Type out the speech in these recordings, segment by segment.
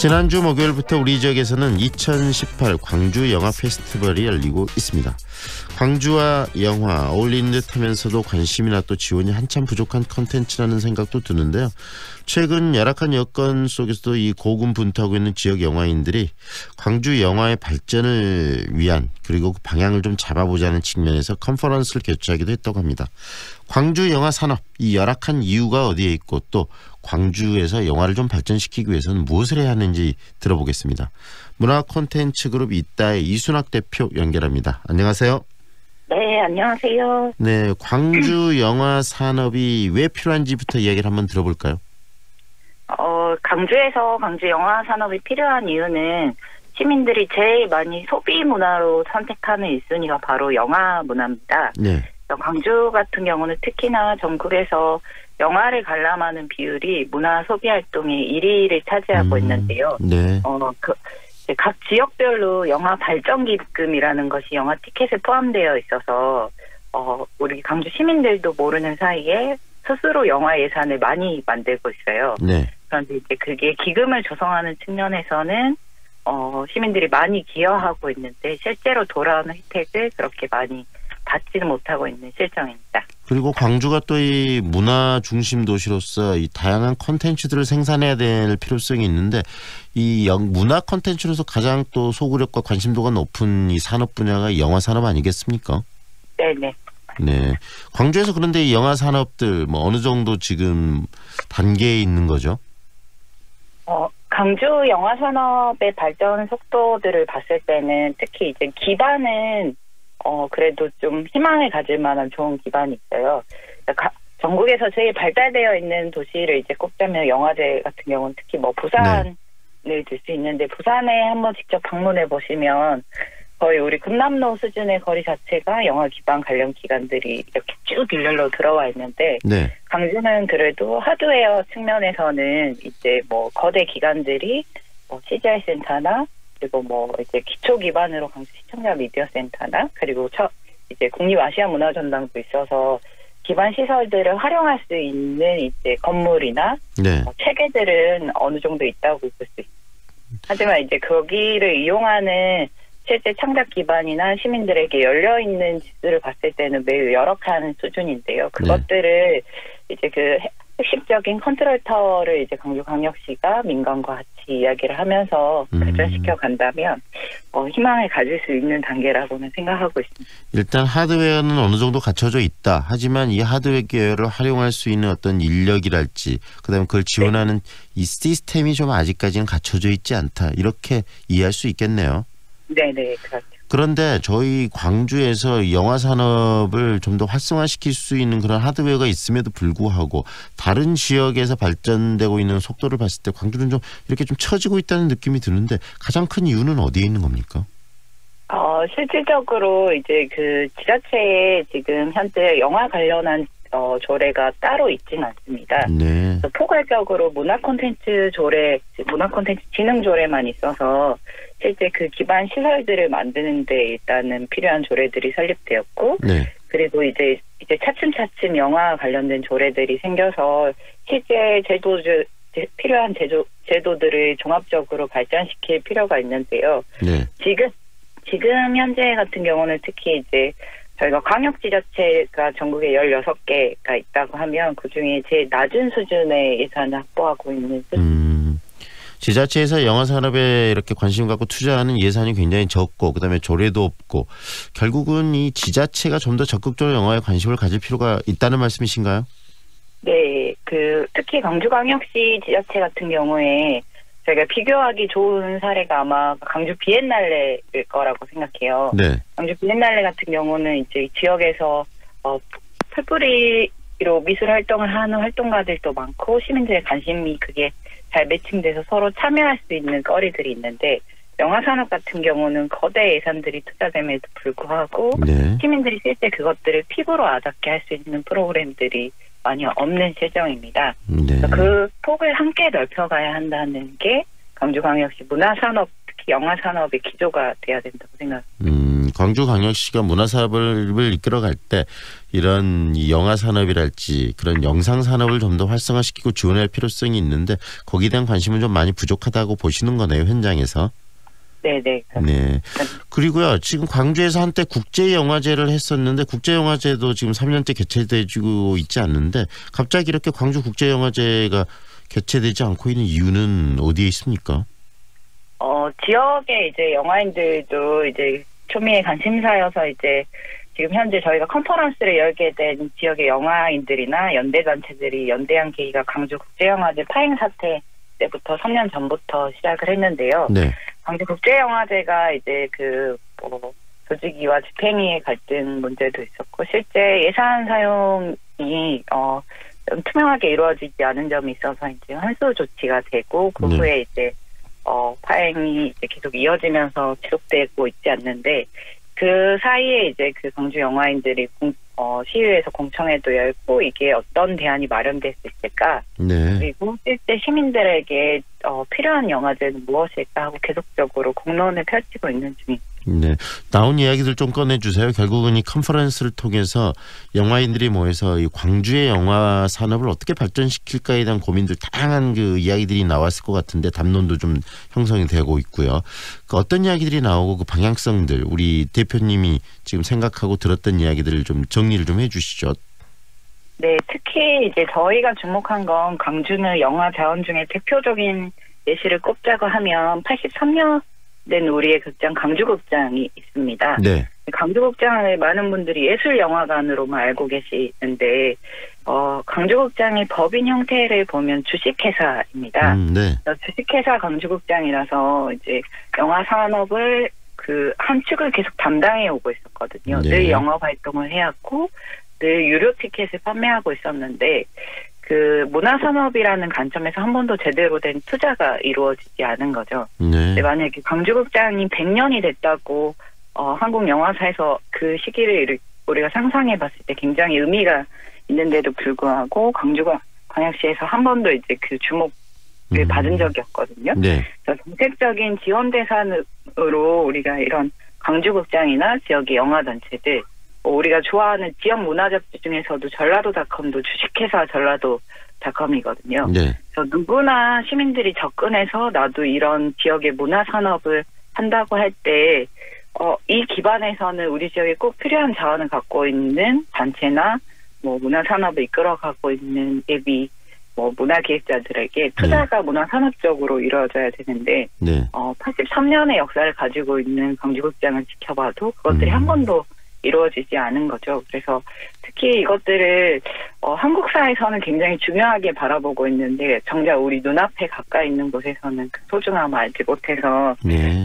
지난주 목요일부터 우리 지역에서는 2018 광주 영화 페스티벌이 열리고 있습니다. 광주와 영화 어울리는 듯 하면서도 관심이나 또 지원이 한참 부족한 컨텐츠라는 생각도 드는데요. 최근 열악한 여건 속에서도 이 고군분투하고 있는 지역 영화인들이 광주 영화의 발전을 위한 그리고 그 방향을 좀 잡아보자는 측면에서 컨퍼런스를 개최하기도 했다고 합니다. 광주 영화 산업, 이 열악한 이유가 어디에 있고 또 광주에서 영화를 좀 발전시키기 위해서는 무엇을 해야 하는지 들어보겠습니다. 문화 콘텐츠 그룹 이따의 이순학 대표 연결합니다. 안녕하세요. 네, 안녕하세요. 네, 광주 영화 산업이 왜 필요한지부터 이야기를 한번 들어볼까요? 광주에서 광주 영화 산업이 필요한 이유는 시민들이 제일 많이 소비 문화로 선택하는 1순위가 바로 영화 문화입니다. 네. 광주 같은 경우는 특히나 전국에서 영화를 관람하는 비율이 문화 소비 활동의 1위를 차지하고 있는데요. 네. 각 지역별로 영화 발전 기금이라는 것이 영화 티켓에 포함되어 있어서 우리 광주 시민들도 모르는 사이에 스스로 영화 예산을 많이 만들고 있어요. 네. 그런데 이제 그게 기금을 조성하는 측면에서는 시민들이 많이 기여하고 있는데 실제로 돌아오는 혜택을 그렇게 많이 받지는 못하고 있는 실정입니다. 그리고 광주가 또 이 문화 중심 도시로서 이 다양한 콘텐츠들을 생산해야 될 필요성이 있는데 이 문화 콘텐츠로서 가장 또 소구력과 관심도가 높은 이 산업 분야가 영화 산업 아니겠습니까? 네네. 네. 광주에서 그런데 이 영화 산업들 뭐 어느 정도 지금 단계에 있는 거죠? 광주 영화 산업의 발전 속도들을 봤을 때는 특히 이제 기반은 그래도 좀 희망을 가질 만한 좋은 기반이 있어요. 그러니까 전국에서 제일 발달되어 있는 도시를 이제 꼽자면 영화제 같은 경우는 특히 뭐 부산을 들 수 있는데 부산에 한번 직접 방문해 보시면 거의 우리 금남로 수준의 거리 자체가 영화 기반 관련 기관들이 이렇게 쭉 일렬로 들어와 있는데 네. 광주는 그래도 하드웨어 측면에서는 이제 뭐 거대 기관들이 뭐 CGI 센터나 그리고 뭐 이제 기초 기반으로 광주 시청자 미디어 센터나 그리고 이제 국립 아시아 문화전당도 있어서 기반 시설들을 활용할 수 있는 이제 건물이나 네. 체계들은 어느 정도 있다고 볼 수 있습니다. 하지만 이제 거기를 이용하는 실제 창작 기반이나 시민들에게 열려 있는 지수를 봤을 때는 매우 열악한 수준인데요. 그것들을 이제 그 핵심적인 컨트롤 타워를 이제 광주광역시가 민간과 같이 이야기를 하면서 발전시켜 간다면 희망을 가질 수 있는 단계라고는 생각하고 있습니다. 일단 하드웨어는 어느 정도 갖춰져 있다. 하지만 이 하드웨어를 활용할 수 있는 어떤 인력이랄지 그다음에 그걸 지원하는 이 시스템이 좀 아직까지는 갖춰져 있지 않다. 이렇게 이해할 수 있겠네요. 네네, 그렇죠. 그런데 저희 광주에서 영화 산업을 좀 더 활성화시킬 수 있는 그런 하드웨어가 있음에도 불구하고 다른 지역에서 발전되고 있는 속도를 봤을 때 광주는 좀 이렇게 좀 처지고 있다는 느낌이 드는데 가장 큰 이유는 어디에 있는 겁니까? 실질적으로 이제 그 지자체에 지금 현재 영화 관련한 조례가 따로 있지는 않습니다. 네. 포괄적으로 문화 콘텐츠 진흥 조례만 있어서 실제 그 기반 시설들을 만드는 데 일단은 필요한 조례들이 설립되었고 네. 그리고 이제 차츰차츰 영화 관련된 조례들이 생겨서 실제 필요한 제도들을 종합적으로 발전시킬 필요가 있는데요. 네. 지금 현재 같은 경우는 특히 이제 저희가 광역지자체가 전국에 16개가 있다고 하면 그중에 제일 낮은 수준의 예산을 확보하고 있는 지자체에서 영화 산업에 이렇게 관심 갖고 투자하는 예산이 굉장히 적고 그다음에 조례도 없고 결국은 이 지자체가 좀 더 적극적으로 영화에 관심을 가질 필요가 있다는 말씀이신가요? 네, 특히 광주광역시 지자체 같은 경우에 저희가 비교하기 좋은 사례가 아마 광주 비엔날레일 거라고 생각해요. 네. 광주 비엔날레 같은 경우는 이제 지역에서 풀뿌리로 미술 활동을 하는 활동가들도 많고 시민들의 관심이 그게 잘 매칭돼서 서로 참여할 수 있는 거리들이 있는데 영화 산업 같은 경우는 거대 예산들이 투자됨에도 불구하고 네. 시민들이 실제 그것들을 피부로 와닿게 할 수 있는 프로그램들이 많이 없는 실정입니다. 네. 그 폭을 함께 넓혀가야 한다는 게 광주광역시 문화산업 특히 특히 영화 산업의 기조가 돼야 된다고 생각합니다. 광주광역시가 문화사업을 이끌어갈 때 이런 이 영화 산업이랄지 그런 영상 산업을 좀 더 활성화시키고 지원할 필요성이 있는데 거기에 대한 관심은 좀 많이 부족하다고 보시는 거네요, 현장에서. 네네. 네. 그리고요, 지금 광주에서 한때 국제영화제를 했었는데 국제영화제도 지금 3년째 개최되고 있지 않는데 갑자기 이렇게 광주 국제영화제가 개최되지 않고 있는 이유는 어디에 있습니까? 지역의 이제 영화인들도 이제 초미의 관심사여서 이제 지금 현재 저희가 컨퍼런스를 열게 된 지역의 영화인들이나 연대단체들이 연대한 계기가 광주 국제영화제 파행 사태 때부터 3년 전부터 시작을 했는데요. 네. 광주 국제영화제가 이제 조직위와 집행위의 갈등 문제도 있었고 실제 예산 사용이 좀 투명하게 이루어지지 않은 점이 있어서 이제 환수 조치가 되고 그 후에 이제 파행이 이제 계속 이어지면서 지속되고 있지 않는데 그 사이에 이제 그 광주 영화인들이 시위에서 공청회도 열고 이게 어떤 대안이 마련될 수 있을까? 네. 그리고 실제 시민들에게 필요한 영화제는 무엇일까 하고 계속적으로 공론을 펼치고 있는 중입니다. 네, 나온 이야기들 좀 꺼내주세요. 결국은 이 컨퍼런스를 통해서 영화인들이 모여서 이 광주의 영화 산업을 어떻게 발전시킬까에 대한 고민들 다양한 그 이야기들이 나왔을 것 같은데 담론도 좀 형성이 되고 있고요. 그 어떤 이야기들이 나오고 그 방향성들 우리 대표님이 지금 생각하고 들었던 이야기들을 좀 정리를 좀 해주시죠. 네, 특히 이제 저희가 주목한 건 광주는 영화 자원 중에 대표적인 예시를 꼽자고 하면 83년 된 우리의 극장 강주극장이 있습니다. 네. 강주극장을 많은 분들이 예술영화관으로만 알고 계시는데 강주극장의 법인 형태를 보면 주식회사입니다. 네. 주식회사 강주극장이라서 이제 영화 산업을 그 한 축을 계속 담당해 오고 있었거든요. 네. 늘 영화 활동을 해왔고 늘 유료 티켓을 판매하고 있었는데 그 문화산업이라는 관점에서 한 번도 제대로 된 투자가 이루어지지 않은 거죠. 네. 만약에 광주극장이 100년이 됐다고 한국 영화사에서 그 시기를 우리가 상상해 봤을 때 굉장히 의미가 있는데도 불구하고 광주광역시에서 한 번도 이제 그 주목을 받은 적이 없거든요. 네. 그래서 정책적인 지원 대상으로 우리가 이런 광주극장이나 지역의 영화단체들 우리가 좋아하는 지역 문화 잡지 중에서도 전라도닷컴도 주식회사 전라도닷컴이거든요. 네. 그래서 누구나 시민들이 접근해서 나도 이런 지역의 문화 산업을 한다고 할 때 이 기반에서는 우리 지역에 꼭 필요한 자원을 갖고 있는 단체나 문화 산업을 이끌어가고 있는 예비 문화 기획자들에게 투자가 문화 산업적으로 이루어져야 되는데 83년의 역사를 가지고 있는 광주극장을 지켜봐도 그것들이 한 번도 이루어지지 않은 거죠. 그래서 특히 이것들을 한국 사회에서는 굉장히 중요하게 바라보고 있는데 정작 우리 눈앞에 가까이 있는 곳에서는 그 소중함을 알지 못해서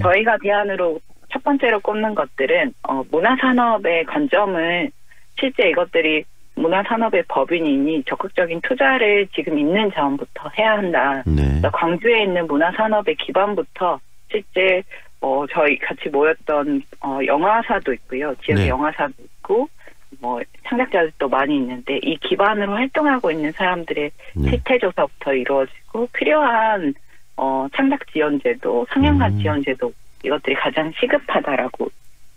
저희가 대안으로 첫 번째로 꼽는 것들은 문화산업의 관점을 실제 이것들이 문화산업의 법인이니 적극적인 투자를 지금 있는 자원부터 해야 한다. 광주에 있는 문화산업의 기반부터 실제 저희 같이 모였던 영화사도 있고요. 지역의 영화사도 있고 창작자들도 많이 있는데 이 기반으로 활동하고 있는 사람들의 실태조사부터 이루어지고 필요한 창작 지원제도, 상영관 지원제도 이것들이 가장 시급하다라고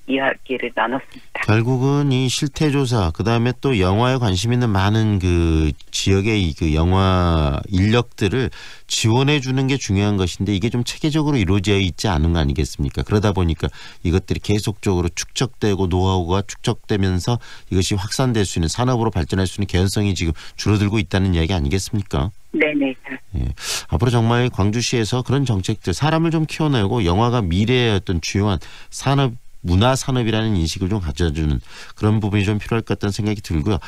이야기를 나눴습니다. 결국은 이 실태조사 그다음에 또 영화에 관심 있는 많은 그 지역의 그 영화 인력들을 지원해 주는 게 중요한 것인데 이게 좀 체계적으로 이루어져 있지 않은 거 아니겠습니까? 그러다 보니까 이것들이 계속적으로 축적되고 노하우가 축적되면서 이것이 확산될 수 있는 산업으로 발전할 수 있는 개연성이 지금 줄어들고 있다는 이야기 아니겠습니까? 네네. 예. 앞으로 정말 광주시에서 그런 정책들 사람을 좀 키워내고 영화가 미래의 어떤 주요한 산업 문화 산업이라는 인식을 좀 가져주는 그런 부분이 좀 필요할 것 같다는 생각이 들고요.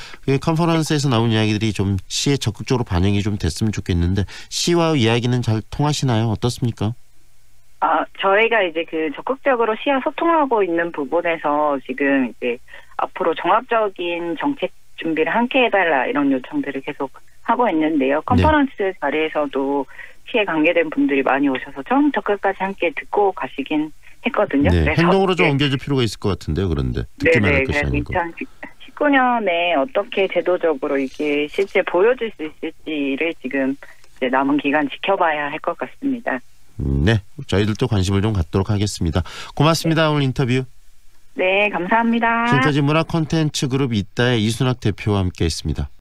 컨퍼런스에서 나온 이야기들이 좀 시에 적극적으로 반영이 좀 됐으면 좋겠는데 시와 이야기는 잘 통하시나요? 어떻습니까? 저희가 이제 그 적극적으로 시와 소통하고 있는 부분에서 지금 이제 앞으로 종합적인 정책 준비를 함께 해달라 이런 요청들을 계속 하고 있는데요. 컨퍼런스 자리에서도 시에 관계된 분들이 많이 오셔서 처음부터 끝까지 함께 듣고 가시긴 했거든요. 네, 그래서 행동으로 좀 옮겨질 필요가 있을 것 같은데요. 그런데 듣기만 할 것이 아니고. 2019년에 어떻게 제도적으로 이게 실제 보여질 수 있을지를 지금 이제 남은 기간 지켜봐야 할 것 같습니다. 네, 저희들도 관심을 좀 갖도록 하겠습니다. 고맙습니다. 오늘 인터뷰. 네, 감사합니다. 지금까지 문화 콘텐츠 그룹 이따의 이순학 대표와 함께했습니다.